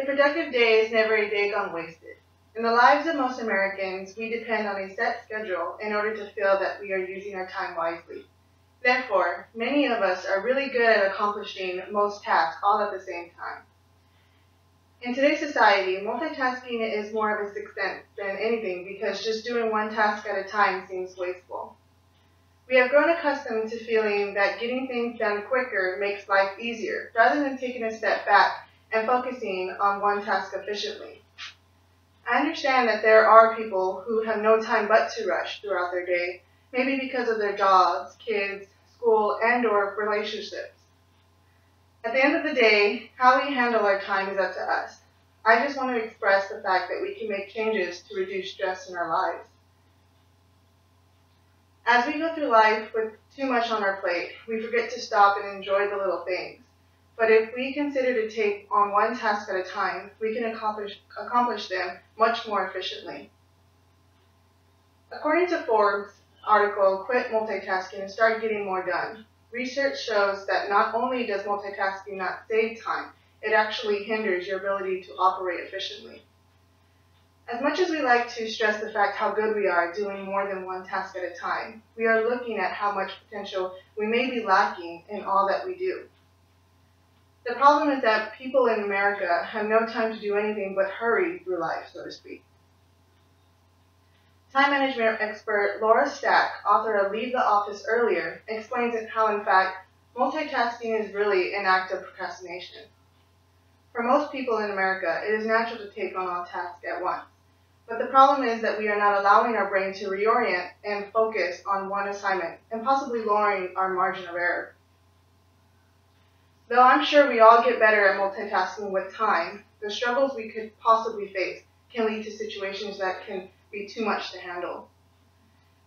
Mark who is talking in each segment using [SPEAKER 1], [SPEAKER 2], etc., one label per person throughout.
[SPEAKER 1] A productive day is never a day gone wasted. In the lives of most Americans, we depend on a set schedule in order to feel that we are using our time wisely. Therefore, many of us are really good at accomplishing most tasks all at the same time. In today's society, multitasking is more of a sixth sense than anything because just doing one task at a time seems wasteful. We have grown accustomed to feeling that getting things done quicker makes life easier, rather than taking a step back and focusing on one task efficiently. I understand that there are people who have no time but to rush throughout their day, maybe because of their jobs, kids, school, and/or relationships. At the end of the day, how we handle our time is up to us. I just want to express the fact that we can make changes to reduce stress in our lives. As we go through life with too much on our plate, we forget to stop and enjoy the little things. But if we consider to take on one task at a time, we can accomplish them much more efficiently. According to Forbes' article, Quit Multitasking and Start Getting More Done, research shows that not only does multitasking not save time, it actually hinders your ability to operate efficiently. As much as we like to stress the fact how good we are doing more than one task at a time, we are looking at how much potential we may be lacking in all that we do. The problem is that people in America have no time to do anything but hurry through life, so to speak. Time management expert Laura Stack, author of Leave the Office Earlier, explains how, in fact, multitasking is really an act of procrastination. For most people in America, it is natural to take on all tasks at once. But the problem is that we are not allowing our brain to reorient and focus on one assignment, and possibly lowering our margin of error. Though I'm sure we all get better at multitasking with time, the struggles we could possibly face can lead to situations that can be too much to handle.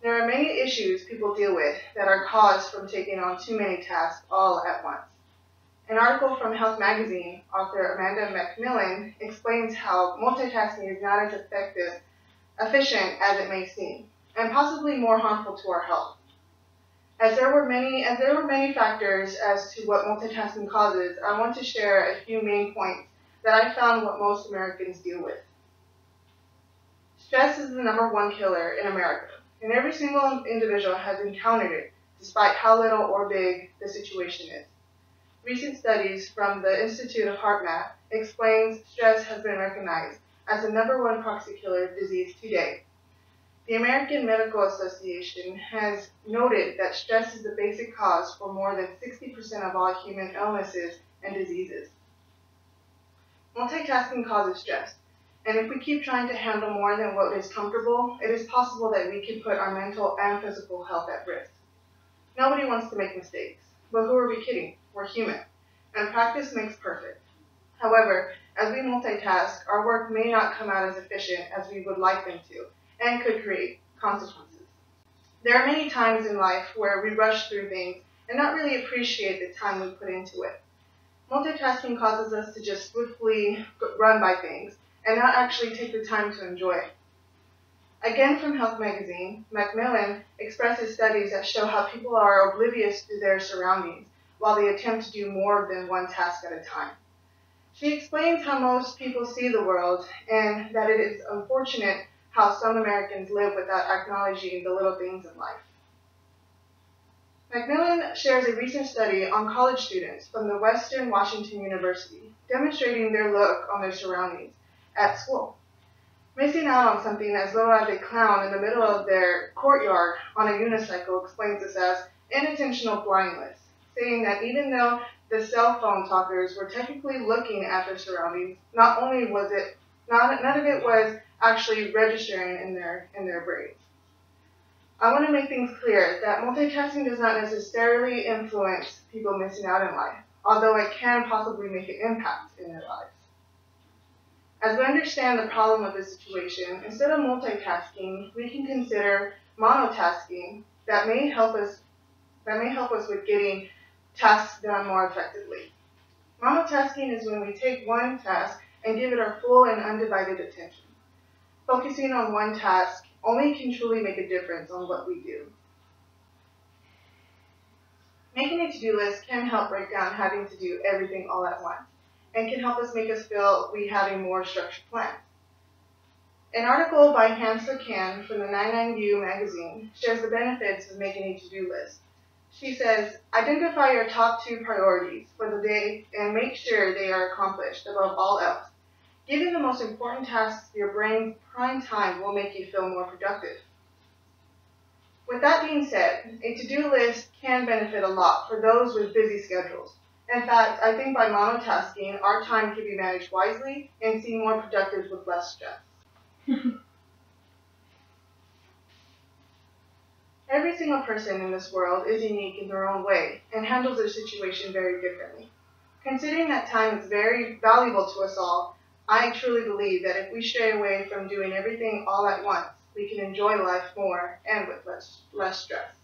[SPEAKER 1] There are many issues people deal with that are caused from taking on too many tasks all at once. An article from Health Magazine, author Amanda Macmillan, explains how multitasking is not as efficient as it may seem, and possibly more harmful to our health. As there were many factors as to what multitasking causes, I want to share a few main points that I found what most Americans deal with. Stress is the #1 killer in America, and every single individual has encountered it, despite how little or big the situation is. Recent studies from the Institute of HeartMath explains stress has been recognized as the #1 proxy killer of disease today. The American Medical Association has noted that stress is the basic cause for more than 60% of all human illnesses and diseases. Multitasking causes stress, and if we keep trying to handle more than what is comfortable, it is possible that we can put our mental and physical health at risk. Nobody wants to make mistakes, but who are we kidding? We're human, and practice makes perfect. However, as we multitask, our work may not come out as efficient as we would like them to, and could create consequences. There are many times in life where we rush through things and not really appreciate the time we put into it. Multitasking causes us to just swiftly run by things and not actually take the time to enjoy it. Again from Health Magazine, Macmillan expresses studies that show how people are oblivious to their surroundings while they attempt to do more than one task at a time. She explains how most people see the world and that it is unfortunate how some Americans live without acknowledging the little things in life. Macmillan shares a recent study on college students from the Western Washington University, demonstrating their look on their surroundings at school. Missing out on something as low as a clown in the middle of their courtyard on a unicycle explains this as inattentional blindness, saying that even though the cell phone talkers were technically looking at their surroundings, none of it was actually registering in their brains. I want to make things clear that multitasking does not necessarily influence people missing out in life, although it can possibly make an impact in their lives. As we understand the problem of this situation, instead of multitasking, we can consider monotasking that may help us with getting tasks done more effectively. Monotasking is when we take one task and give it our full and undivided attention. Focusing on one task only can truly make a difference on what we do. Making a to-do list can help break down having to do everything all at once, and can help us make us feel we have a more structured plan. An article by Hansler Can from the 99U magazine shares the benefits of making a to-do list. She says, identify your top 2 priorities for the day and make sure they are accomplished above all else. Giving the most important tasks your brain's prime time will make you feel more productive. With that being said, a to-do list can benefit a lot for those with busy schedules. In fact, I think by monotasking, our time can be managed wisely and seem more productive with less stress. Every single person in this world is unique in their own way and handles their situation very differently. Considering that time is very valuable to us all, I truly believe that if we stray away from doing everything all at once, we can enjoy life more and with less stress.